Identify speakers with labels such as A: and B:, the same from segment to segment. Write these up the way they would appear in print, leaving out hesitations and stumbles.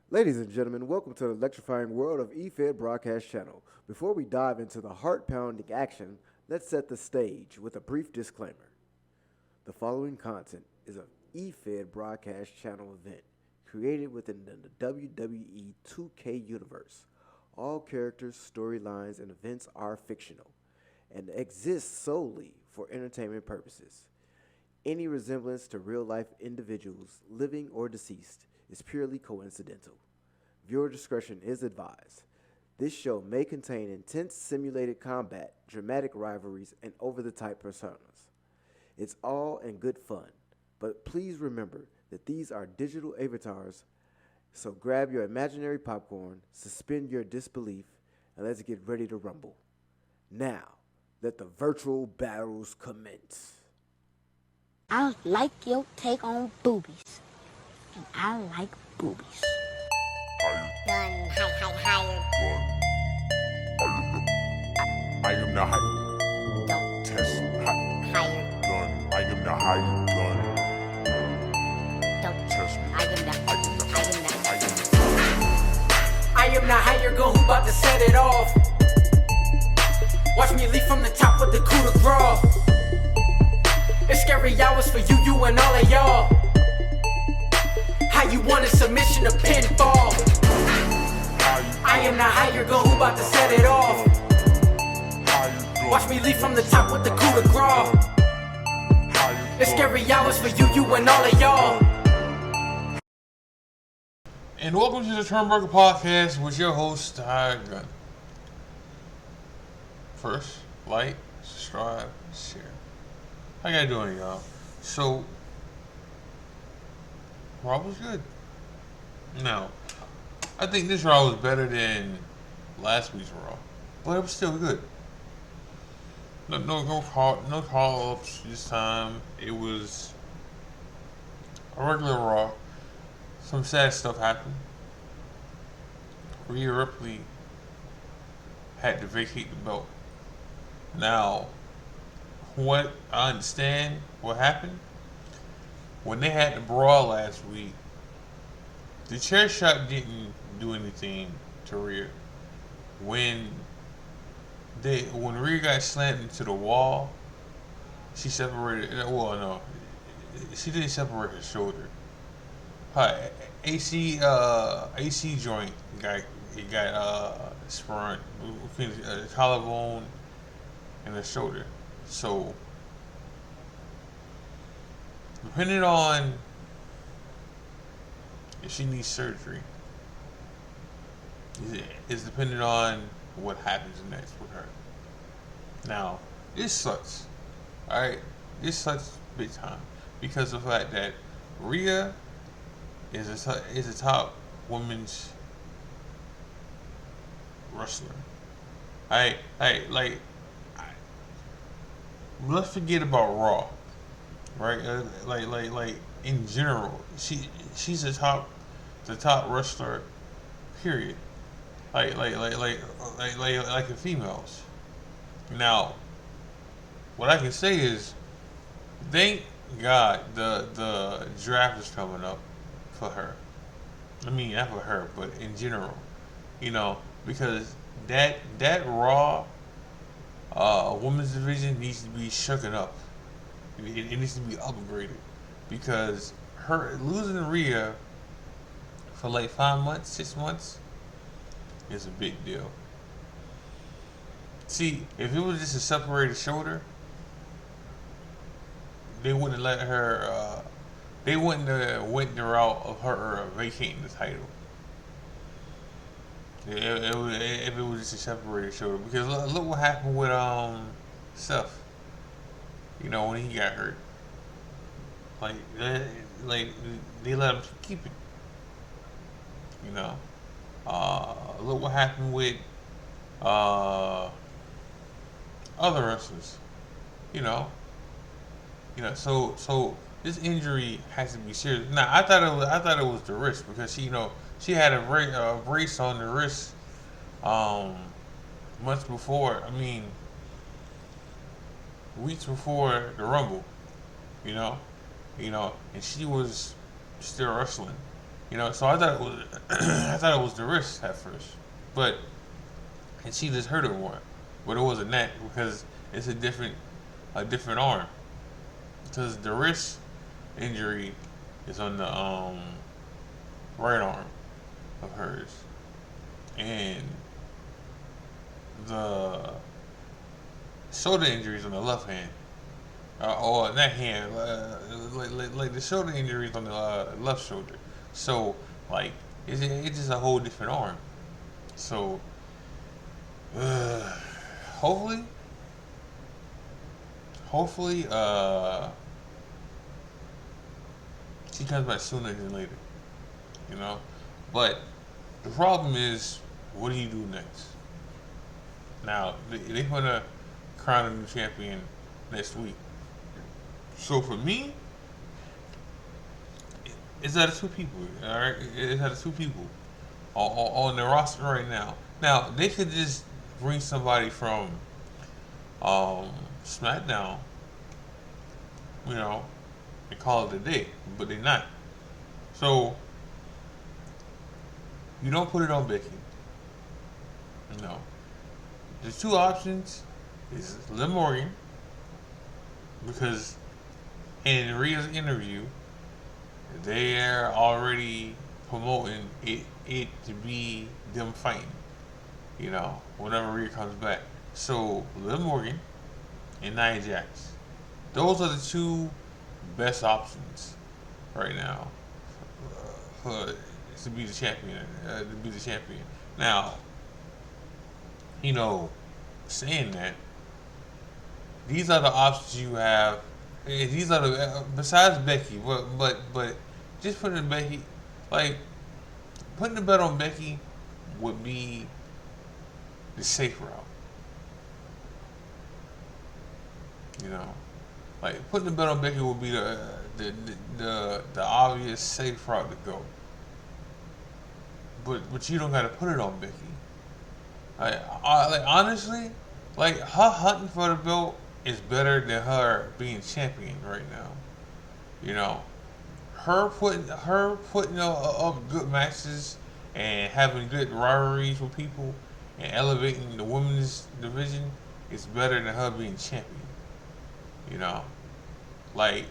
A: Ladies and gentlemen, welcome to the electrifying world of EFED Broadcast Channel. Before we dive into the heart-pounding action, let's set the stage with a brief disclaimer. The following content is an EFED Broadcast Channel event created within the WWE 2K universe. All characters, storylines, and events are fictional and exist solely for entertainment purposes. Any resemblance to real-life individuals, living or deceased, is purely coincidental. Viewer discretion is advised. This show may contain intense simulated combat, dramatic rivalries, and over-the-top personas. It's all in good fun, but please remember that these are digital avatars, so grab your imaginary popcorn, suspend your disbelief, and let's get ready to rumble. Now, let the virtual battles commence.
B: I like your take on boobies. And I like boobies.
C: Gun, higher.
D: I am the higher.
C: Don't
D: Test
C: higher.
D: gun. I am the higher gun.
C: Don't
D: Test me.
C: I am the
D: I am the
E: I am the higher gun who bout to set it off. Watch me leap from the top with the coup de grace. It's scary hours for you and all of y'all. How you want a submission to pinfall? I am the higher gun who bout to set it off. Watch me leap from the top with the coup de grace. It's scary hours for you and all of y'all.
F: And welcome to the Turnbuckle podcast with your host, the Higher Gun. First, like, subscribe, share. How y'all doing, y'all? So, Raw was good. Now, I think this Raw was better than last week's Raw, but it was still good. No call-ups this time. It was a regular Raw. Some sad stuff happened. Rhea Ripley had to vacate the belt. Now, what I understand what happened when they had the brawl last week, the chair shot didn't do anything to Rhea. When Rhea got slammed into the wall, she separated. Well, no, she didn't separate her shoulder. Her AC joint got sprung between the collarbone and the shoulder. So, depending on if she needs surgery, is dependent on what happens next with her. Now, this sucks. Alright? This sucks big time. Because of the fact that Rhea is a top women's wrestler. Let's forget about Raw, right? Like in general, she's the top wrestler, period. Like the females. Now, what I can say is, thank God the draft is coming up for her. I mean, not for her, but in general, because that Raw women's division needs to be shooken up. It needs to be upgraded because her losing Rhea for like 5 months, 6 months is a big deal. See, if it was just a separated shoulder, they wouldn't let her. They wouldn't have went the route of her vacating the title. If it was just a separated shoulder, because look what happened with Seth. When he got hurt, like they let him keep it. Look what happened with other wrestlers. So this injury has to be serious. Now I thought it was the wrist because she had a brace on the wrist months before. I mean, weeks before the Rumble. And she was still wrestling. You know, so I thought it was I thought it was the wrist at first, but and she just hurt her more, but it wasn't that because it's a different arm because the wrist injury is on the right arm of hers, and the shoulder injury is on the left hand. Or that hand, like the shoulder injuries on the left shoulder. So, like, it's just a whole different arm. So, hopefully, hopefully, she comes back sooner than later. You know, but the problem is, what do you do next? Now, they're gonna crown a new champion next week. So for me, it's out of two people. All right, it's out of two people on the roster right now. Now they could just bring somebody from SmackDown, you know, and call it a day, but they're not. So you don't put it on Becky. No, the two options is Liv Morgan because in Rhea's interview, they're already promoting it to be them fighting, you know, whenever Rhea comes back. So, Liv Morgan and Nia Jax. Those are the two best options right now to be the champion. Now, you know, saying that, these are the options you have. These are the besides Becky, but just putting Becky, like putting the bet on Becky would be the safe route. You know, like putting the bet on Becky would be the obvious safe route to go. But you don't got to put it on Becky. Like honestly, like her hunting for the belt is better than her being champion right now. You know, her putting up good matches and having good rivalries with people and elevating the women's division is better than her being champion. You know, like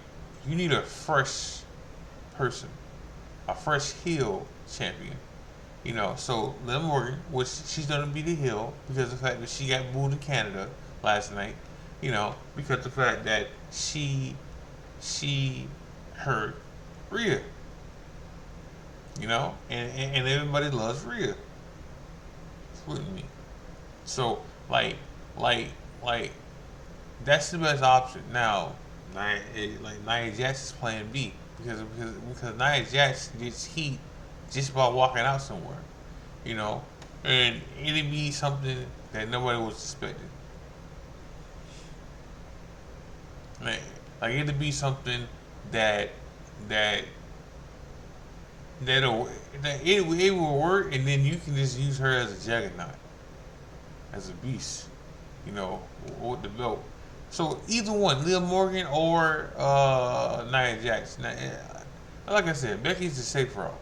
F: you need a fresh person, a fresh heel champion. You know, so Liv Morgan, which she's gonna be the heel because of the fact that she got booed in Canada last night. You know, because of the fact that she hurt Rhea. You know, and everybody loves Rhea. It's with me. So like that's the best option. Now, Nia Jax is playing B because Nia Jax gets heat just by walking out somewhere. You know, and it'd be something that nobody was expecting. Like it'd be something that it will work, and then you can just use her as a juggernaut, as a beast, you know, with the belt. So either one, Liv Morgan or Nia Jax. Now, like I said, Becky's the safe route,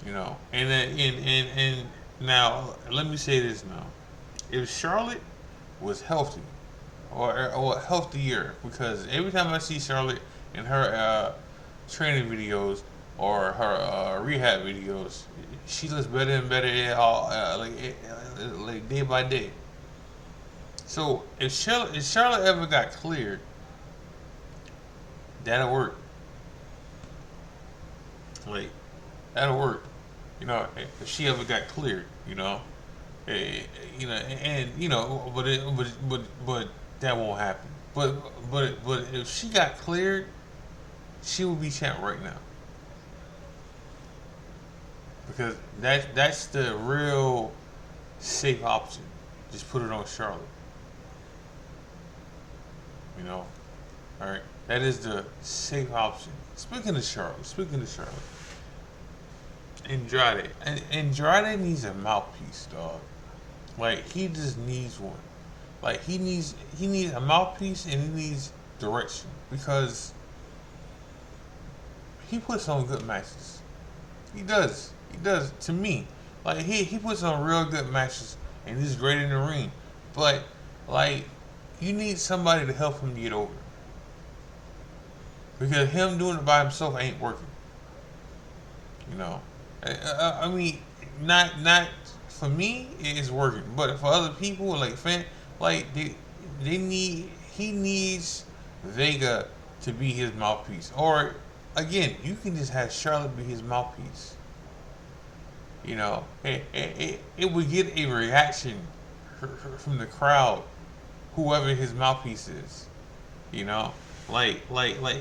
F: you know. And then and now let me say this now: if Charlotte was healthy or healthier, because every time I see Charlotte in her training videos or her rehab videos, she looks better and better like day by day. So if Charlotte ever got cleared, that'll work. Like that'll work. You know, if she ever got cleared, you know, you know, and you know, but that won't happen. But if she got cleared, she would be champ right now. Because that's the real safe option. Just put it on Charlotte. You know? Alright. That is the safe option. Speaking of Charlotte. Andrade needs a mouthpiece, dog. Like he just needs one. Like he needs a mouthpiece and he needs direction. Because he puts on good matches. He does. He does to me. Like he puts on real good matches and he's great in the ring. But like you need somebody to help him get over. Because him doing it by himself ain't working. You know. I mean, not for me it's working, but for other people like they need he needs Vega to be his mouthpiece. Or again, you can just have Charlotte be his mouthpiece. You know, it would get a reaction from the crowd, whoever his mouthpiece is. You know, like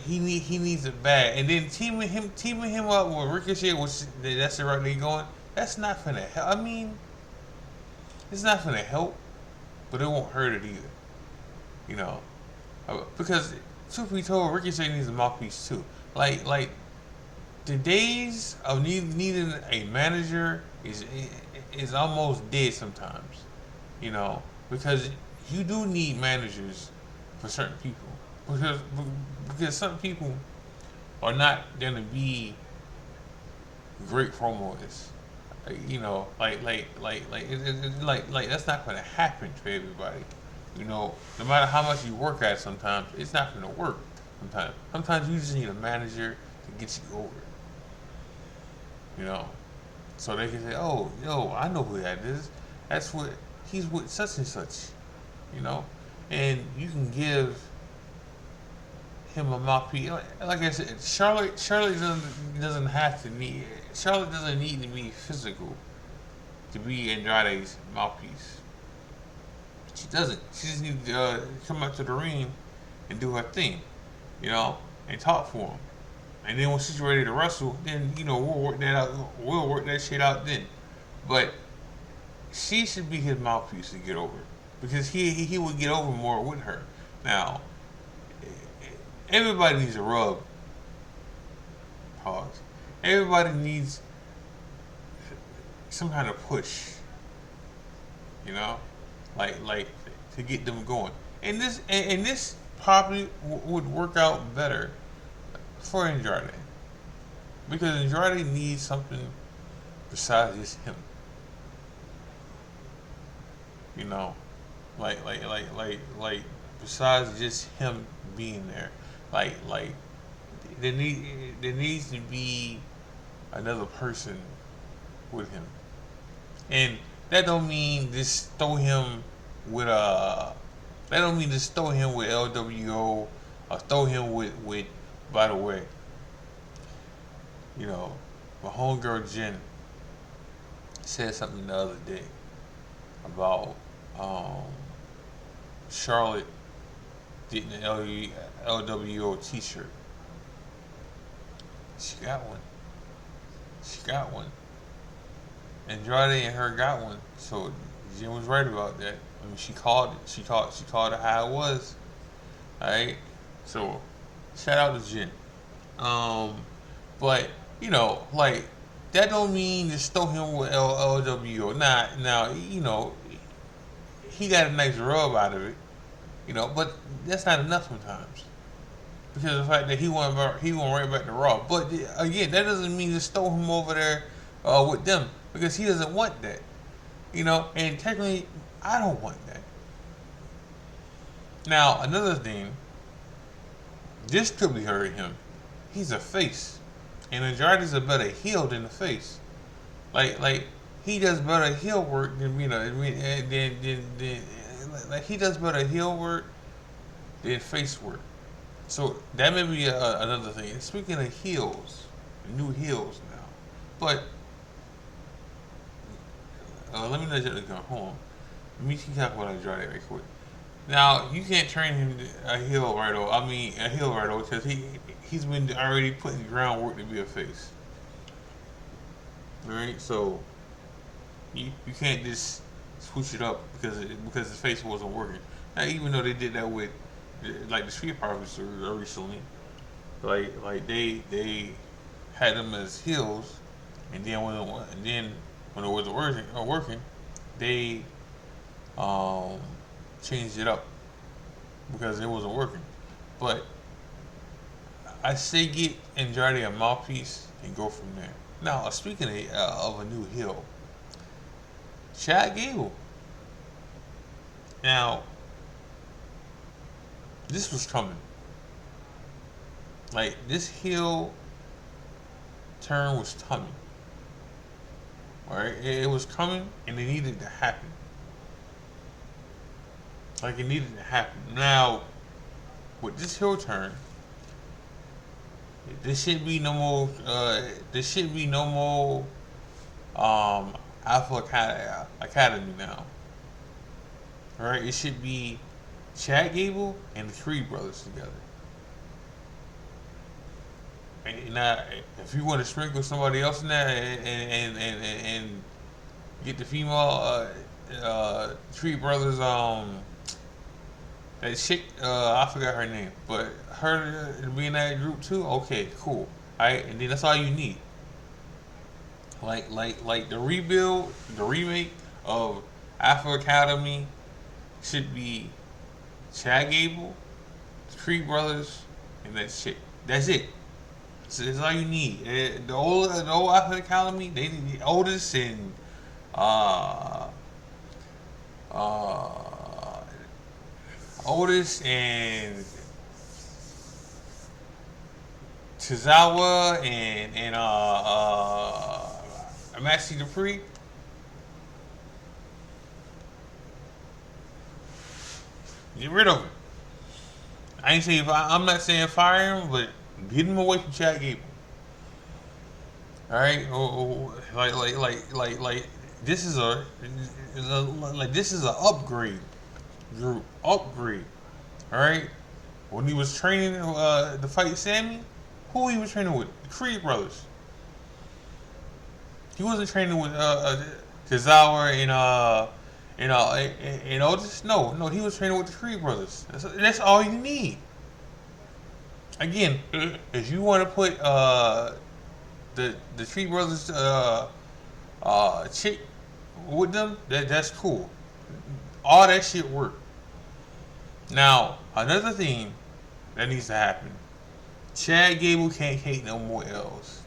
F: he needs it bad. And then teaming him up with Ricochet, which that's the right they going. That's not gonna help. I mean, it's not gonna help, but it won't hurt it either. You know, because truth be told, Ricochet needs a mouthpiece too. Like the days of needing a manager is almost dead sometimes. You know, because you do need managers for certain people. Because some people are not gonna be great promos. You know, like that's not gonna happen to everybody. You know, no matter how much you work at it, sometimes it's not gonna work. Sometimes you just need a manager to get you over. You know, so they can say, "Oh, yo, I know who that is. That's what he's with such and such." You know, and you can give him a mouthpiece. Like I said, Charlotte doesn't have to need. Charlotte doesn't need to be physical to be Andrade's mouthpiece. She doesn't. She just needs to come out to the ring and do her thing, you know, and talk for him. And then when she's ready to wrestle, then you know we'll work that out. We'll work that shit out then. But she should be his mouthpiece to get over, because he would get over more with her. Now, everybody needs a rub. Pause. Everybody needs some kind of push. You know, like to get them going. And this probably would work out better for Andrade, because Andrade needs something besides just him. You know, like besides just him being there, like there needs to be another person with him, and that don't mean just throw him with that don't mean just throw him with LWO or throw him with. By the way, you know, my homegirl Jen said something the other day about Charlotte getting an LWO t-shirt. She got one. Andrade and her got one. So Jen was right about that. I mean, she called it. She called it how it was. Alright? So shout out to Jen. But you know, like that don't mean just throw him with LWO. Now, you know, he got a nice rub out of it, you know, but that's not enough sometimes, because of the fact that he went right back to Raw. But again, that doesn't mean just throw him over there with them, because he doesn't want that, you know. And technically, I don't want that. Now, another thing. This could be hurting him. He's a face, and Andrade's a better heel than a face. Like he does better heel work than he does better heel work than face work. So that may be another thing. Speaking of heels, new heels now, but let me let you go. Hold on. Let me talk about Andrade right quick. Now, you can't train him a heel right over, because he's been already putting groundwork to be a face. Alright, so you can't just switch it up because the face wasn't working. Now, even though they did that with like the Street Profits recently, like they had them as heels, and then when it wasn't working, they changed it up because it wasn't working. But I say get Andrade a mouthpiece and go from there. Now, speaking of a new heel, Chad Gable. Now, this was coming. Like, this heel turn was coming. Alright? It was coming and it needed to happen. Like, it needed to happen. Now, with this heel turn, there should be no more. Alpha Academy now. All right, it should be Chad Gable and the Creed brothers together. And now, if you want to sprinkle somebody else in there and get the female Creed brothers, that chick, I forgot her name, but her to be in that group too. Okay, cool. All right, and then that's all you need. Like the rebuild, the remake of Alpha Academy should be Chad Gable, the Creed brothers, and that chick. That's it. So that's all you need. The old Alpha Academy, they the oldest and Otis and Tozawa and Maxi Dupree. Get rid of him. I ain't saying I'm not saying fire him, but get him away from Chad Gable. All right, like this is a upgrade group upgrade. All right, when he was training to fight Sammy, who he was training with? The Creed brothers. He wasn't training with Tozawa and Otis. No, he was training with the Creed brothers. That's all you need. Again, if you want to put the Creed brothers chick with them, that's cool. All that shit worked. Now, another thing that needs to happen. Chad Gable can't take no more L's.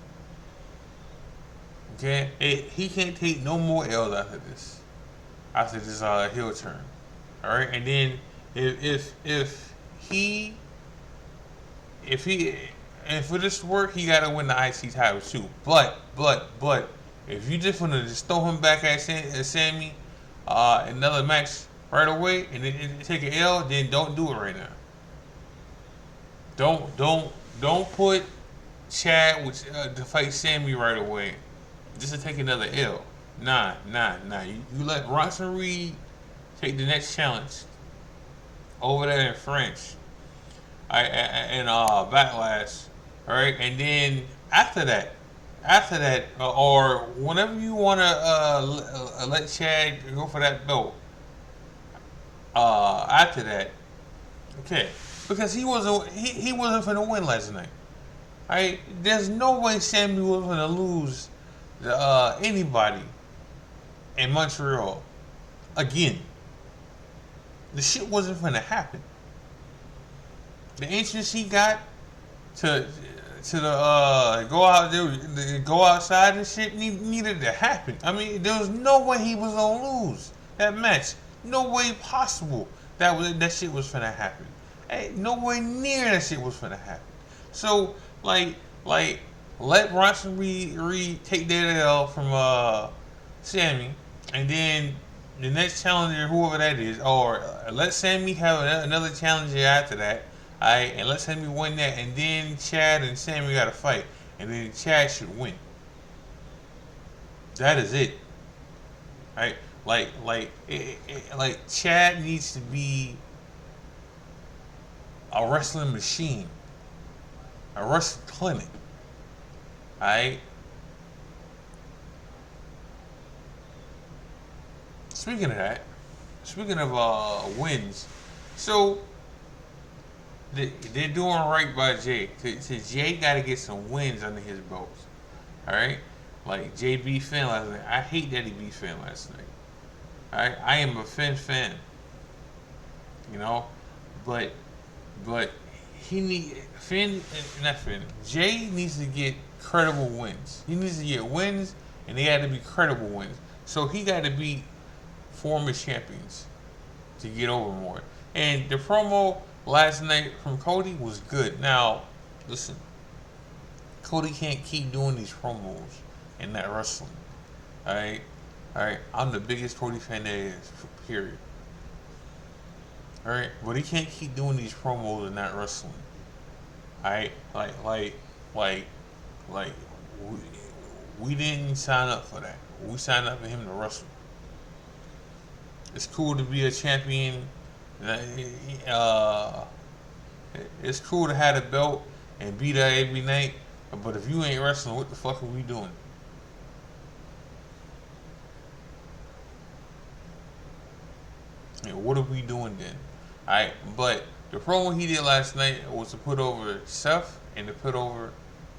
F: Okay? He can't take no more L's after this. After this heel turn. Alright? And then if for this to work, he gotta win the IC title too. But if you just wanna just throw him back at Sammy another match right away and then take an L, then don't do it right now. Don't put Chad to fight Sammy right away just to take another L. Nah. You let Ronson Reed take the next challenge over there in French. And Backlash. Alright, and then after that, or whenever you wanna let Chad go for that belt. After that, okay, because he wasn't finna win last night. Alright, there's no way Sammy was gonna lose anybody in Montreal again. The shit wasn't finna happen. The entrance he got to the go outside and shit needed to happen. I mean, there was no way he was gonna lose that match. No way possible that shit was finna happen. Hey, no way near that shit was finna happen. So like let Ronson Reed take that L from Sammy, and then the next challenger, whoever that is, or let Sammy have another challenger after that. Alright, and let Sammy win that, and then Chad and Sammy got to fight, and then Chad should win. That is it. Right? Like Chad needs to be a wrestling machine, a wrestling clinic. Alright. Speaking of wins, so. They're doing right by Jay. So Jay got to get some wins under his belt. Alright? Like Jay beat Finn last night. I hate that he beat Finn last night. Alright? I am a Finn fan. You know? But not Finn. Jay needs to get credible wins. He needs to get wins, and they got to be credible wins. So he got to beat former champions to get over more. And the promo last night from Cody was good. Now, listen, Cody can't keep doing these promos and not wrestling. Alright? Alright? I'm the biggest Cody fan there is, period. Alright? But he can't keep doing these promos and not wrestling. Alright? We didn't sign up for that. We signed up for him to wrestle. It's cool to be a champion. It's cool to have a belt and be there every night. But if you ain't wrestling, what the fuck are we doing? What are we doing then? Alright, but the promo he did last night was to put over Seth and to put over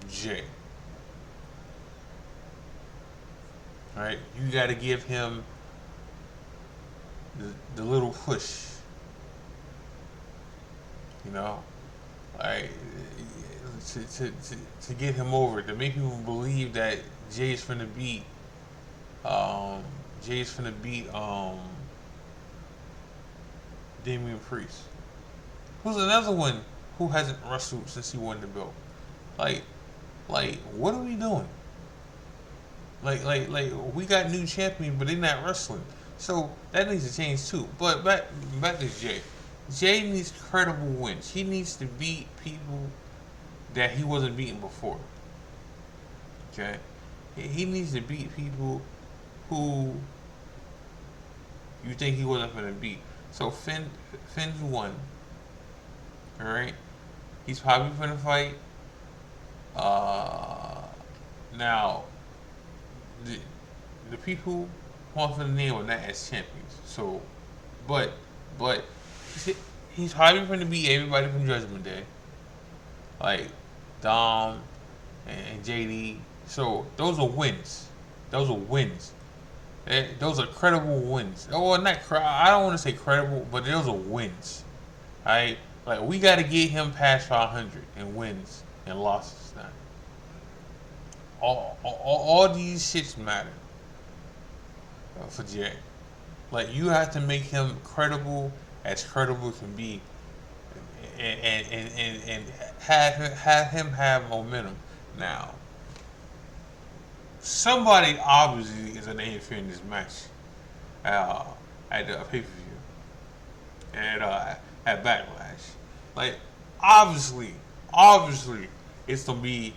F: Jay. Alright, you gotta give him the little push. You know? Alright, to get him over, to make people believe that Jay's finna beat Damian Priest, who's another one who hasn't wrestled since he won the belt. Like, what are we doing? Like, we got new champions, but they're not wrestling. So that needs to change too. But back to Jay. Jay needs credible wins. He needs to beat people that he wasn't beating before. Okay? He needs to beat people who you think he wasn't going to beat. So Finn's won. Alright? He's probably going to fight. Now, the people want for the name are not as champions. So, but he's probably going to beat everybody from Judgment Day. Like Dom and JD. So those are wins. Those are wins. Those are credible wins. Oh, I don't want to say credible, but those are wins. Alright? Like, we got to get him past 500 in wins and losses now. All these shits matter for Jay. Like, you have to make him credible as credible can be, and have him have momentum. Now, somebody obviously is going to interfere in this match at the pay-per-view at Backlash. Like, obviously, it's going to be.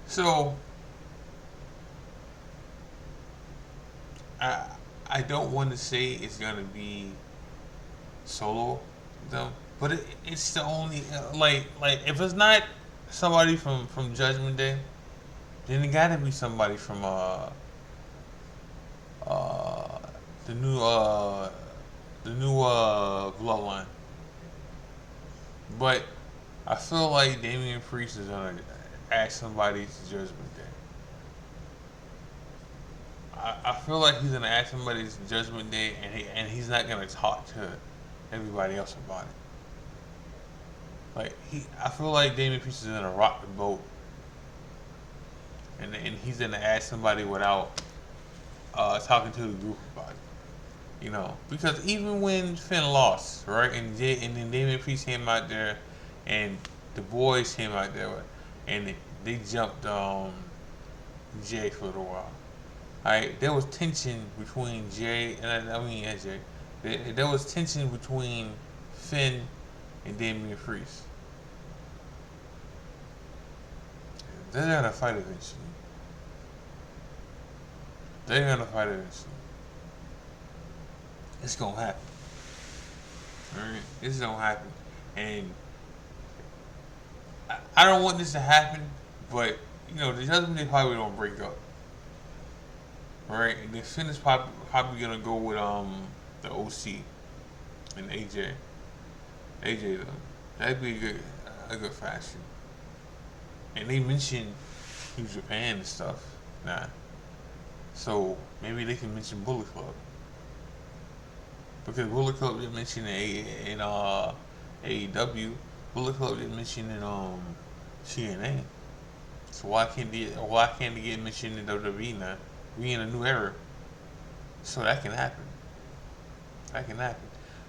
F: So, I don't want to say it's going to be Solo, though, but it's the only, like if it's not somebody from Judgment Day, then it got to be somebody from the new Bloodline. But I feel like Damian Priest is gonna ask somebody to Judgment Day. I feel like he's gonna ask somebody to Judgment Day, and he's not gonna talk to everybody else about it. Like, I feel like Damian Priest is gonna rock the boat, and he's gonna ask somebody without talking to the group about it. You know, because even when Finn lost, right, and then Damian Priest came out there, and the boys came out there, and they jumped Jay for a little while. Alright, there was tension between Jay and Jay. There was tension between Finn and Damian Priest. They're gonna fight eventually. It's gonna happen. Alright? It's gonna happen. And I don't want this to happen, but, you know, the Judgment Day probably don't break up. Alright? And then Finn is probably gonna go with the OC and AJ. AJ, though. That'd be a good fashion. And they mentioned New Japan and stuff. Nah. So maybe they can mention Bullet Club. Because Bullet Club didn't mention in AEW. Bullet Club didn't mention in TNA. So why can't they get mentioned in WWE now? We in a new era, so that can happen. That can happen.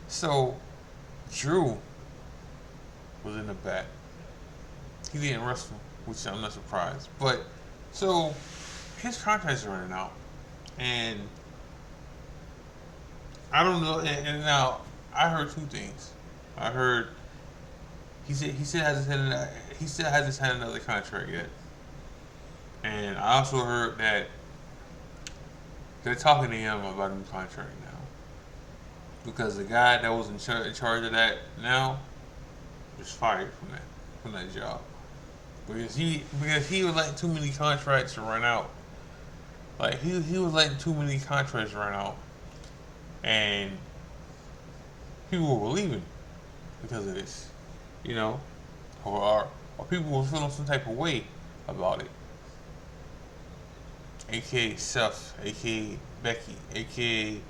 F: So Drew was in the back. He didn't wrestle, which I'm not surprised. But so his contract's running out, and I don't know. And now I heard two things. I heard he still hasn't signed another contract yet, and I also heard that they're talking to him about a new contract now because the guy that was in charge of that now was fired from that job because he was letting too many contracts to run out. Like he was letting too many contracts run out, and people were leaving because of this, you know, or people were feeling some type of way about it. AKA Seth, AKA Becky, AKA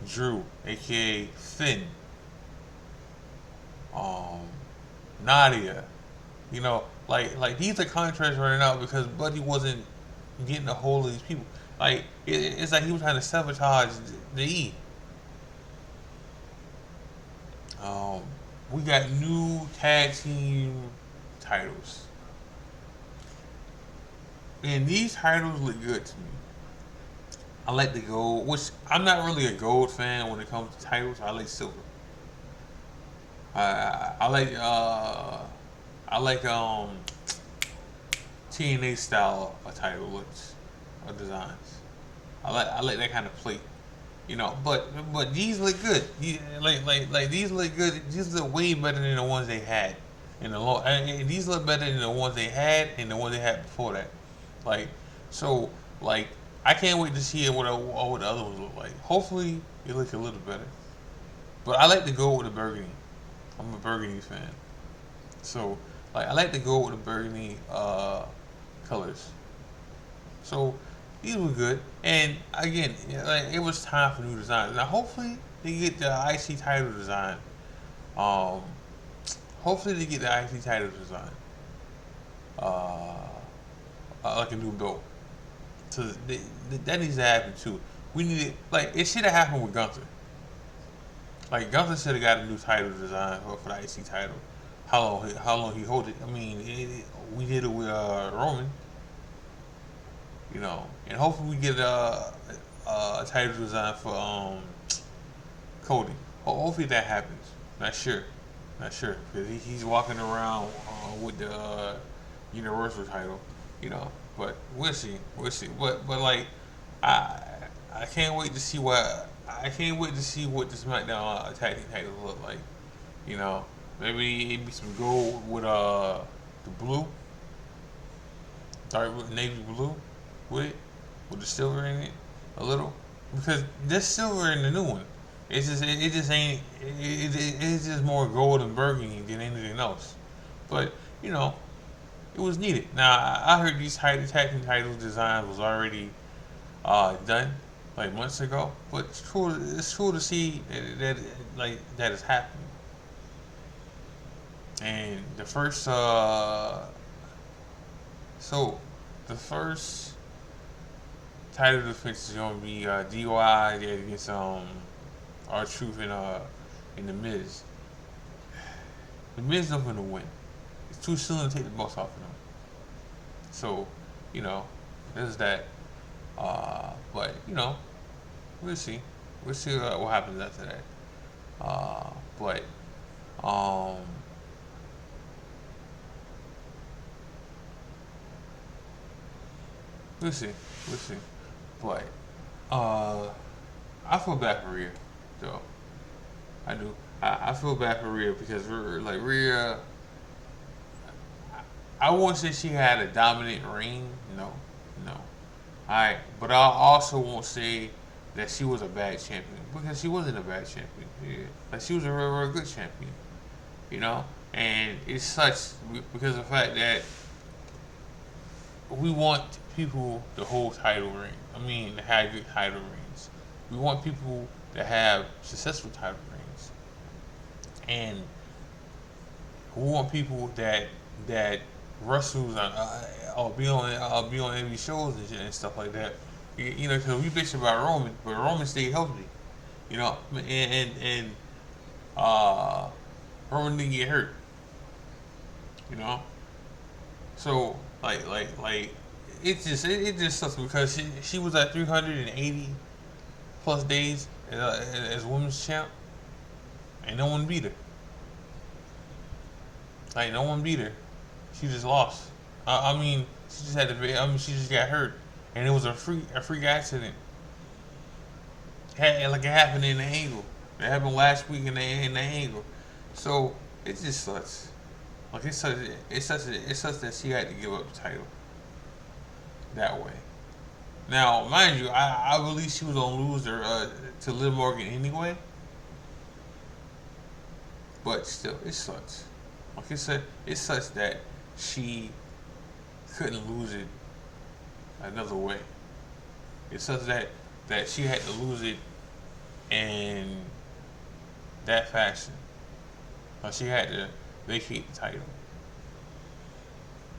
F: Drew, AKA Finn, Nadia, you know, like these are contracts running out because Buddy wasn't getting a hold of these people. Like it's like he was trying to sabotage the E. We got new tag team titles, and these titles look good to me. I like the gold, which I'm not really a gold fan when it comes to titles. I like silver. I like TNA style of title looks or designs. I like that kind of plate, you know. But these look good. Like these look good. These look way better than the ones they had in the long. These look better than the ones they had and the ones they had before that. Like so, like I can't wait to see what the other ones look like. Hopefully, it looks a little better. But I like to go with the burgundy. I'm a burgundy fan, so like I like to go with the burgundy colors. So these were good, and again, like it was time for new designs. Now hopefully they get the IC title design. Hopefully they get the IC title design. Like a new belt. So that needs to happen too. We need it. Like it should have happened with Gunther. Like Gunther should have got a new title design for the IC title. How long he hold it? I mean, we did it with Roman, you know, and hopefully we get a title design for Cody. Hopefully that happens. Not sure because he's walking around with the Universal title, you know. But we'll see. But like I can't wait to see what the SmackDown tag team titles look like. You know, maybe it'd be some gold with the blue, dark navy blue with it, with the silver in it a little, because there's silver in the new one. It's just more gold and burgundy than anything else. But you know, it was needed. Now I heard these tag team titles design was already done like months ago, but it's cool to see that is happening. And the first title defense is gonna be DOI against R-Truth in the Miz. The Miz not gonna win. It's too soon to take the belts off of them. So, you know, there's that. But you know, we'll see. We'll see what happens after that. But we'll see. But I feel bad for Rhea, though. I do. I feel bad for Rhea because like Rhea. I won't say she had a dominant reign. No. Alright, but I also won't say that she was a bad champion because she wasn't a bad champion. Yeah. Like she was a real good champion, you know. And it sucks because of the fact that we want people to hold title reign. I mean, to have good title reigns. We want people to have successful title reigns. And We want people that wrestles or be on every shows and, shit and stuff like that. You know, because we bitch about Roman, but Roman stayed healthy. You know, and Roman didn't get hurt. You know, so like it just sucks because she was at 380 plus days as women's champ, and no one beat her. Like no one beat her. She just lost. I mean, she just had to. I mean, she just got hurt, and it was a freak accident. Like it happened in the angle. It happened last week in the angle. So it just sucks. Like it sucks that she had to give up the title that way. Now, mind you, I believe she was gonna lose her to Liv Morgan anyway. But still, it sucks. Like I said, it sucks that she couldn't lose it another way. It sucks that she had to lose it in that fashion. Like she had to vacate the title.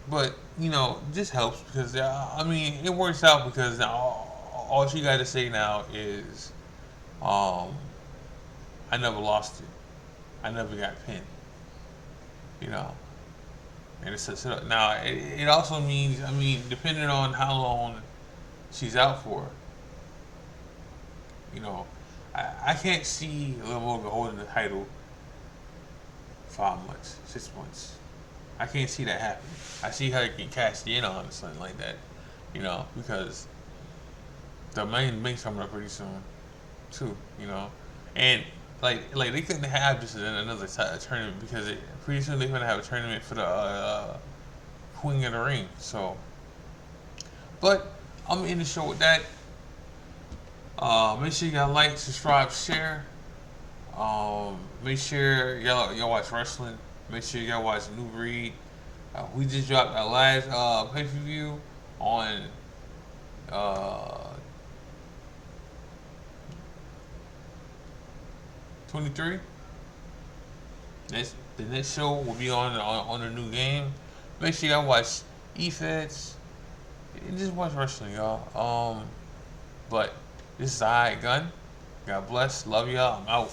F: But, you know, this helps because, I mean, it works out because all she got to say now is, I never lost it. I never got pinned. You know? And it sets it up. Now, it also means, I mean, depending on how long she's out for, you know, I can't see Liv Morgan holding the title 5 months, 6 months. I can't see that happening. I see her get cashed in on something like that, you know, because the main bank's coming up pretty soon, too, you know, and like they couldn't have just another tournament because pretty soon they're gonna have a tournament for the Queen of the Ring. So, but I'm gonna end the show with that. Make sure y'all like, subscribe, share. Make sure y'all watch wrestling. Make sure y'all watch New Breed. We just dropped our last pay-per-view on 23. The next show will be on a new game. Make sure y'all watch EFBC. Just watch wrestling, y'all. But this is Gun. God bless. Love y'all. I'm out.